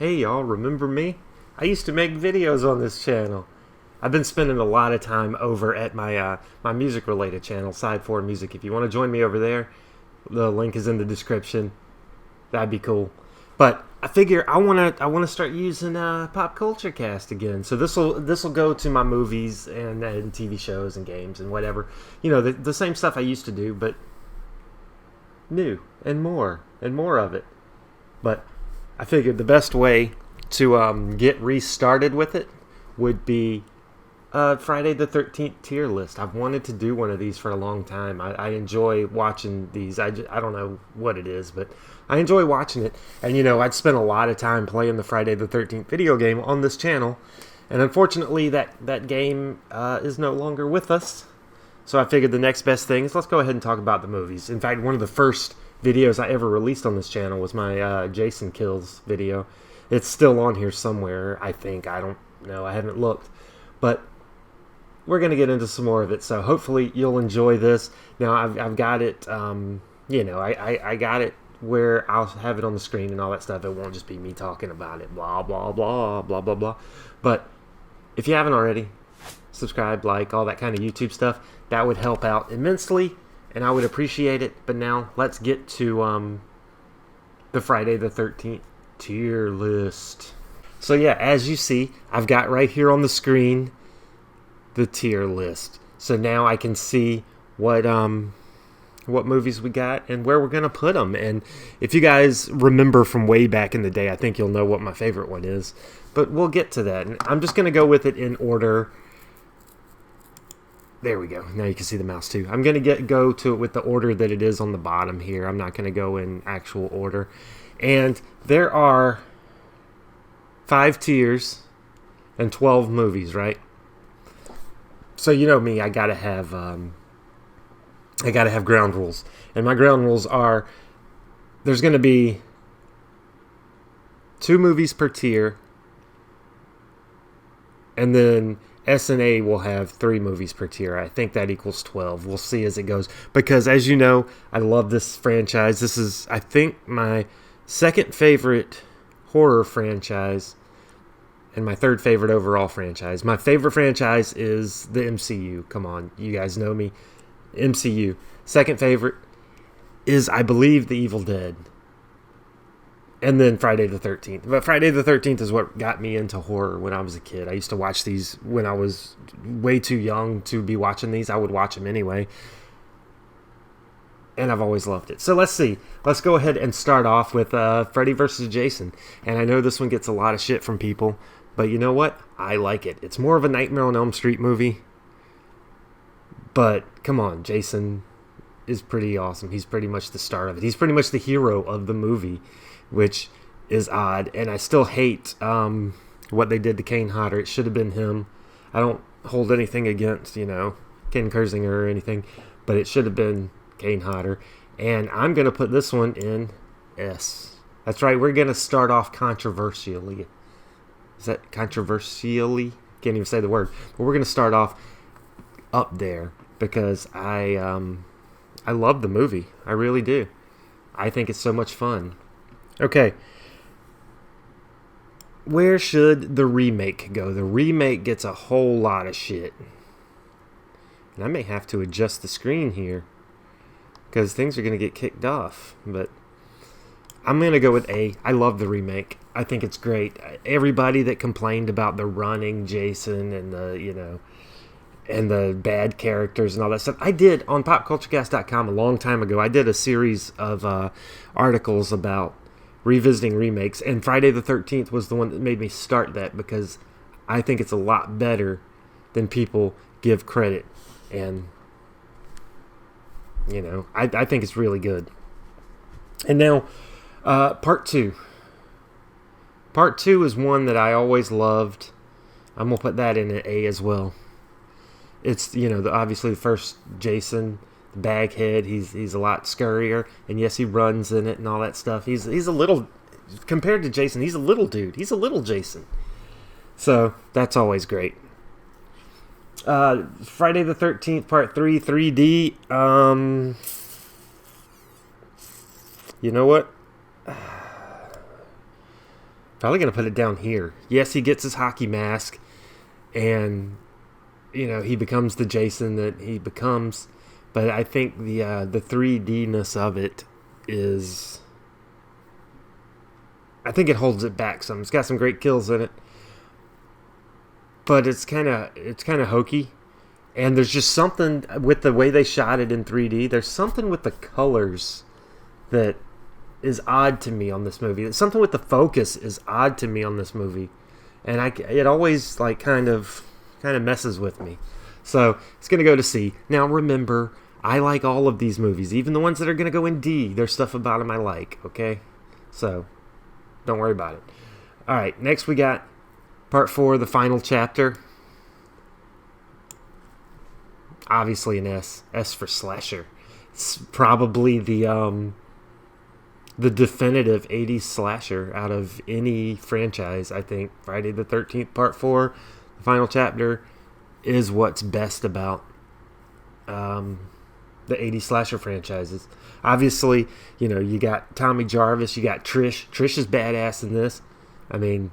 Hey y'all, remember me? I used to make videos on this channel. I've been spending a lot of time over at my music related channel, Side 4 Music. If you want to join me over there, the link is in the description. That'd be cool. But I figure I wanna start using Pop Culture Cast again. So this'll go to my movies and TV shows and games and whatever. You know, the same stuff I used to do, but new and more of it. But I figured the best way to get restarted with it would be Friday the 13th tier list. I've wanted to do one of these for a long time. I enjoy watching these. I don't know what it is, but I enjoy watching it. And, you know, I'd spent a lot of time playing the Friday the 13th video game on this channel. And unfortunately, that game is no longer with us. So I figured the next best thing is let's go ahead and talk about the movies. In fact, one of the first videos I ever released on this channel was my Jason Kills video. It's still on here somewhere, I think. I don't know. I haven't looked. But we're going to get into some more of it, so hopefully you'll enjoy this. Now, I've got it, I got it where I'll have it on the screen and all that stuff. It won't just be me talking about it, blah, blah, blah, blah, blah, blah. But if you haven't already, subscribe, like, all that kind of YouTube stuff. That would help out immensely, and I would appreciate it. But now, let's get to the Friday the 13th tier list. So yeah, as you see, I've got right here on the screen the tier list. So now I can see what movies we got and where we're going to put them. And if you guys remember from way back in the day, I think you'll know what my favorite one is. But we'll get to that. And I'm just going to go with it in order. There we go. Now you can see the mouse too. I'm going to go to it with the order that it is on the bottom here. I'm not going to go in actual order. And there are 5 tiers and 12 movies, right? So you know me, I gotta have ground rules, and my ground rules are: there's going to be 2 movies per tier, and then S and A will have 3 movies per tier. I think that equals 12. We'll see as it goes, because as you know, I love this franchise. This is, I think, my second favorite horror franchise. And my third favorite overall franchise. My favorite franchise is the MCU. Come on, you guys know me. MCU. Second favorite is, I believe, The Evil Dead. And then Friday the 13th. But Friday the 13th is what got me into horror when I was a kid. I used to watch these when I was way too young to be watching these. I would watch them anyway. And I've always loved it. So let's see. Let's go ahead and start off with Freddy vs. Jason. And I know this one gets a lot of shit from people. But you know what? I like it. It's more of a Nightmare on Elm Street movie. But come on, Jason is pretty awesome. He's pretty much the star of it. He's pretty much the hero of the movie, which is odd. And I still hate what they did to Kane Hodder. It should have been him. I don't hold anything against, Ken Kersinger or anything. But it should have been Kane Hodder. And I'm going to put this one in S. That's right. We're going to start off controversially. Is that controversially? Can't even say the word. But we're going to start off up there because I love the movie. I really do. I think it's so much fun. Okay. Where should the remake go? The remake gets a whole lot of shit. And I may have to adjust the screen here because things are going to get kicked off. But I'm going to go with A. I love the remake. I think it's great. Everybody that complained about the running Jason and and the bad characters and all that stuff. I did on popculturecast.com a long time ago. I did a series of articles about revisiting remakes, and Friday the 13th was the one that made me start that because I think it's a lot better than people give credit. And I think it's really good. And now Part 2. Part 2 is one that I always loved. I'm going to put that in an A as well. It's, obviously the first Jason, the Baghead, he's a lot scurrier. And yes, he runs in it and all that stuff. He's a little, compared to Jason, he's a little dude. He's a little Jason. So, that's always great. Friday the 13th, Part 3, 3D. You know what? Probably going to put it down here. Yes, he gets his hockey mask, and he becomes the Jason that he becomes. But I think the 3D-ness of it is, I think it holds it back some. It's got some great kills in it, but it's kind of hokey. And there's just something with the way they shot it in 3D. There's something with the colors that is odd to me on this movie. Something with the focus is odd to me on this movie, and it always like kind of messes with me. So it's gonna go to C. Now remember, I like all of these movies, even the ones that are gonna go in D. There's stuff about them I like. Okay, so don't worry about it. All right, next we got Part 4, the final chapter. Obviously an S. S for slasher. It's probably the definitive 80s slasher out of any franchise, I think. Friday the 13th, Part 4, the final chapter, is what's best about the 80s slasher franchises. Obviously, you got Tommy Jarvis, you got Trish. Trish is badass in this. I mean,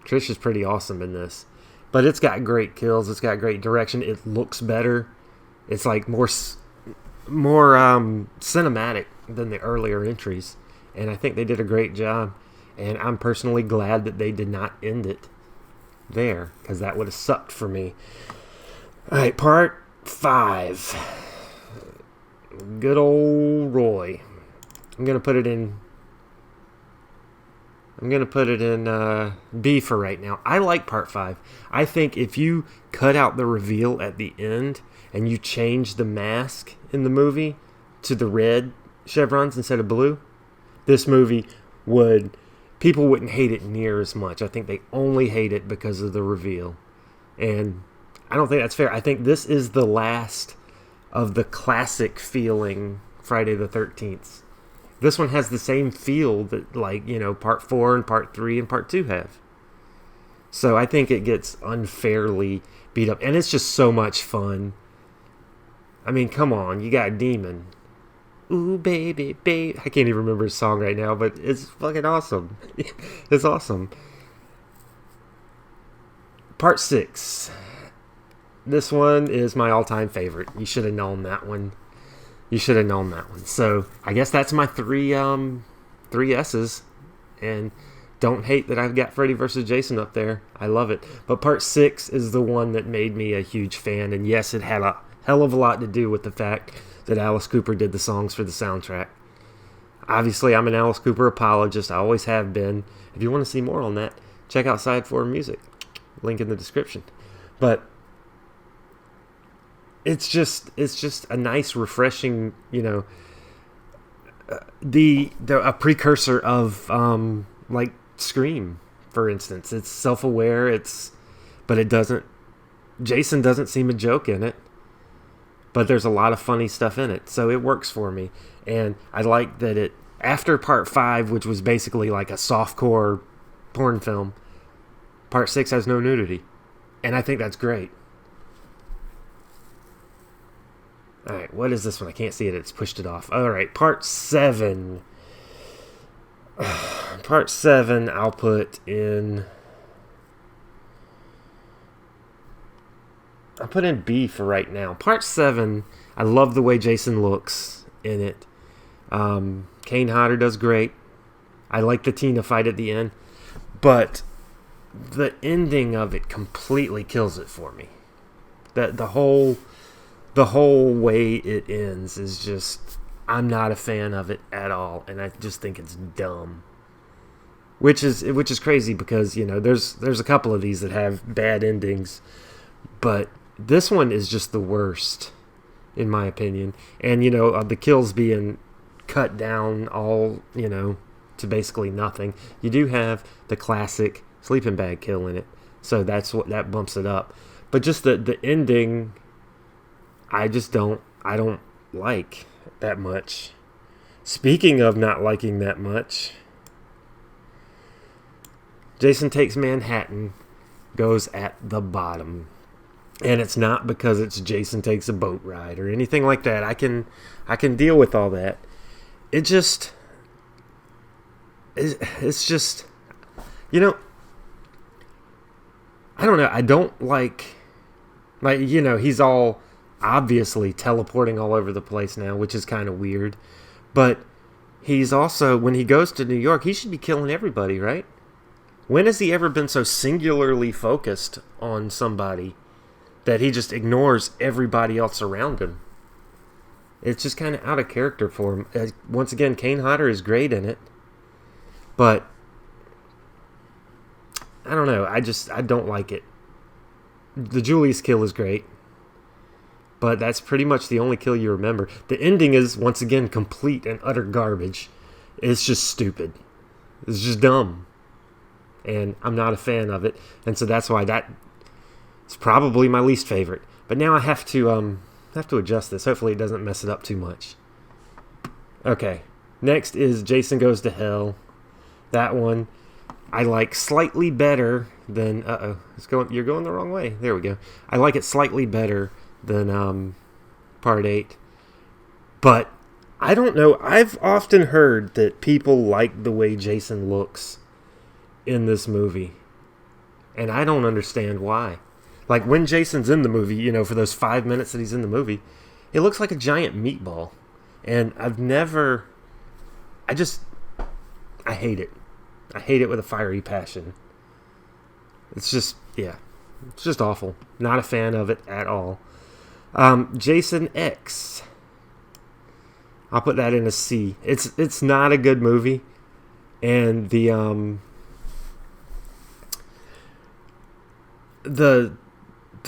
Trish is pretty awesome in this. But it's got great kills. It's got great direction. It looks better. It's like more cinematic than the earlier entries. And I think they did a great job. And I'm personally glad that they did not end it there, because that would have sucked for me. All right, Part 5. Good old Roy. I'm going to put it in B for right now. I like Part 5. I think if you cut out the reveal at the end and you change the mask in the movie to the red chevrons instead of blue, this movie people wouldn't hate it near as much. I think they only hate it because of the reveal. And I don't think that's fair. I think this is the last of the classic feeling Friday the 13th. This one has the same feel that, Part 4 and Part 3 and Part 2 have. So I think it gets unfairly beat up. And it's just so much fun. I mean, come on. You got a demon. Ooh, baby, baby. I can't even remember his song right now, but it's fucking awesome. It's awesome. Part 6. This one is my all-time favorite. You should have known that one. So I guess that's my three S's. And don't hate that I've got Freddy vs. Jason up there. I love it. But Part 6 is the one that made me a huge fan. And yes, it had a hell of a lot to do with the fact that Alice Cooper did the songs for the soundtrack. Obviously, I'm an Alice Cooper apologist. I always have been. If you want to see more on that, check out Side 4 Music. Link in the description. But it's just a nice, refreshing, a precursor of like Scream, for instance. It's self-aware. But it doesn't. Jason doesn't seem a joke in it. But there's a lot of funny stuff in it, so it works for me. And I like that after Part 5, which was basically like a softcore porn film, Part 6 has no nudity. And I think that's great. Alright, what is this one? I can't see it. It's pushed it off. Alright, Part 7. Part 7 I'll put in B for right now. Part 7, I love the way Jason looks in it. Kane Hodder does great. I like the Tina fight at the end. But the ending of it completely kills it for me. The whole way it ends is just, I'm not a fan of it at all, and I just think it's dumb. Which is crazy because, there's a couple of these that have bad endings, but this one is just the worst, in my opinion. And, the kills being cut down all, to basically nothing. You do have the classic sleeping bag kill in it, so that bumps it up. But just the ending, I don't like that much. Speaking of not liking that much, Jason Takes Manhattan goes at the bottom. And it's not because it's Jason Takes a Boat Ride or anything like that. I can deal with all that. It's just You know, I don't know. I don't he's all obviously teleporting all over the place now, which is kind of weird. But he's also, when he goes to New York, he should be killing everybody, right? When has he ever been so singularly focused on somebody that he just ignores everybody else around him? It's just kind of out of character for him. Once again, Kane Hodder is great in it. But I don't know. I don't like it. The Julius kill is great. But that's pretty much the only kill you remember. The ending is, once again, complete and utter garbage. It's just stupid. It's just dumb. And I'm not a fan of it. And so that's why it's probably my least favorite. But now I have to adjust this. Hopefully it doesn't mess it up too much. Okay. Next is Jason Goes to Hell. That one I like slightly better than... You're going the wrong way. There we go. I like it slightly better than Part 8. But I don't know. I've often heard that people like the way Jason looks in this movie. And I don't understand why. Like, when Jason's in the movie, for those 5 minutes that he's in the movie, it looks like a giant meatball. And I hate it. I hate it with a fiery passion. It's just awful. Not a fan of it at all. Jason X. I'll put that in a C. It's not a good movie. And the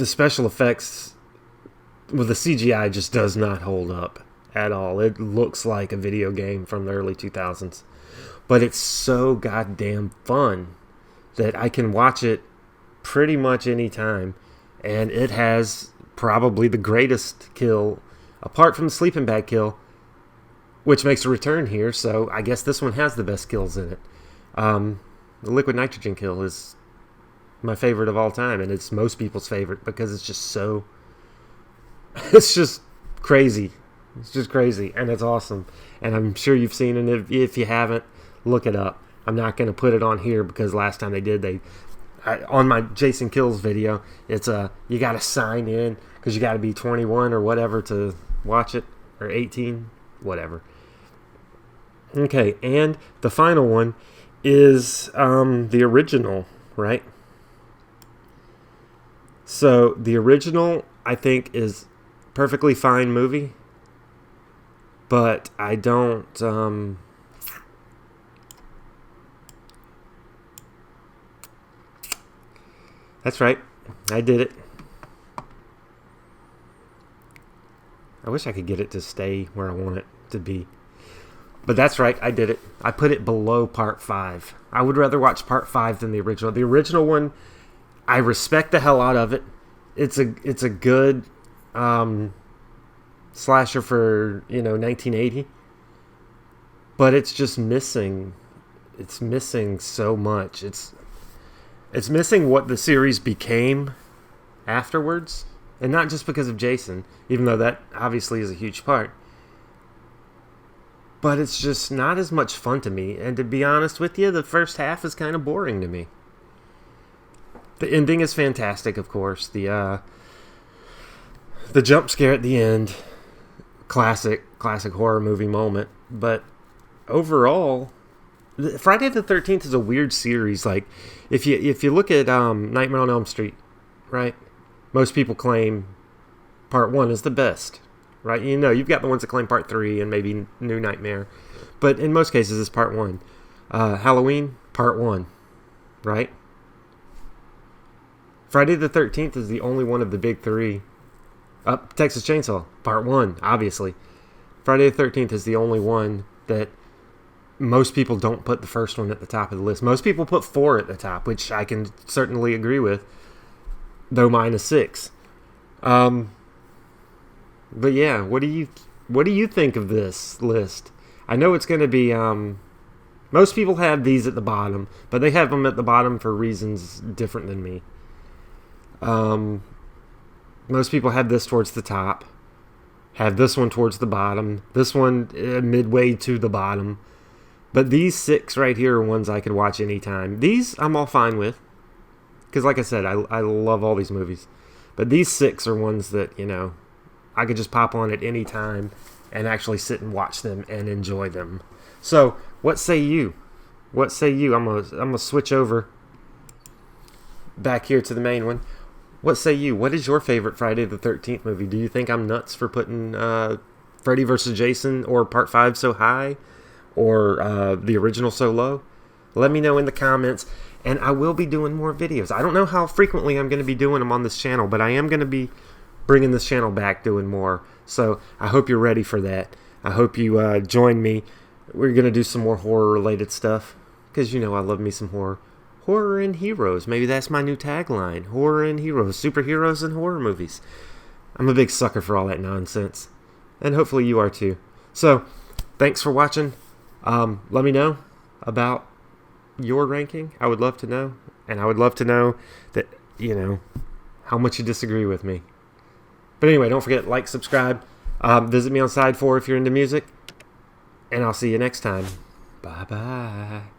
special effects with the CGI just does not hold up at all. It looks like a video game from the early 2000s. But it's so goddamn fun that I can watch it pretty much any time. And it has probably the greatest kill, apart from the sleeping bag kill, which makes a return here. So I guess this one has the best kills in it. The liquid nitrogen kill is my favorite of all time, and it's most people's favorite because it's just crazy. It's just crazy, and it's awesome. And I'm sure you've seen it. If you haven't, look it up. I'm not going to put it on here because last time they did, on my Jason Kills video, it's you got to sign in because you got to be 21 or whatever to watch it, or 18, whatever. Okay, and the final one is the original, right? So the original, I think, is perfectly fine movie, but I don't. That's right, I did it. I wish I could get it to stay where I want it to be. But that's right, I did it. I put it below Part 5. I would rather watch Part 5 than the original. The original one, I respect the hell out of it. It's a good slasher for 1980, but it's just missing. It's missing so much. It's missing what the series became afterwards, and not just because of Jason, even though that obviously is a huge part. But it's just not as much fun to me, and to be honest with you, the first half is kind of boring to me. The ending is fantastic, of course. The jump scare at the end, classic horror movie moment. But overall, Friday the 13th is a weird series. Like, if you look at Nightmare on Elm Street, right? Most people claim Part 1 is the best, right? You've got the ones that claim Part 3 and maybe New Nightmare, but in most cases it's Part 1. Halloween, Part 1, right? Friday the 13th is the only one of the big three. Texas Chainsaw, Part 1, obviously. Friday the 13th is the only one that most people don't put the first one at the top of the list. Most people put 4 at the top, which I can certainly agree with, though mine is 6. But yeah, what do you think of this list? I know it's going to be... most people have these at the bottom, but they have them at the bottom for reasons different than me. Most people have this towards the top, have this one towards the bottom, this one midway to the bottom, But these 6 right here are ones I could watch anytime. These I'm all fine with. Because like I said, I love all these movies. But these 6 are ones that, I could just pop on at any time and actually sit and watch them and enjoy them. So, what say you? What say you? I'm gonna switch over back here to the main one. What say you? What is your favorite Friday the 13th movie? Do you think I'm nuts for putting Freddy vs. Jason or Part 5 so high? Or the original so low? Let me know in the comments. And I will be doing more videos. I don't know how frequently I'm going to be doing them on this channel, but I am going to be bringing this channel back doing more. So I hope you're ready for that. I hope you join me. We're going to do some more horror-related stuff. Because, I love me some horror. Horror and heroes. Maybe that's my new tagline. Horror and heroes. Superheroes and horror movies. I'm a big sucker for all that nonsense. And hopefully you are too. So, thanks for watching. Let me know about your ranking. I would love to know. And I would love to know that, how much you disagree with me. But anyway, don't forget, like, subscribe. Visit me on Side 4 if you're into music. And I'll see you next time. Bye-bye.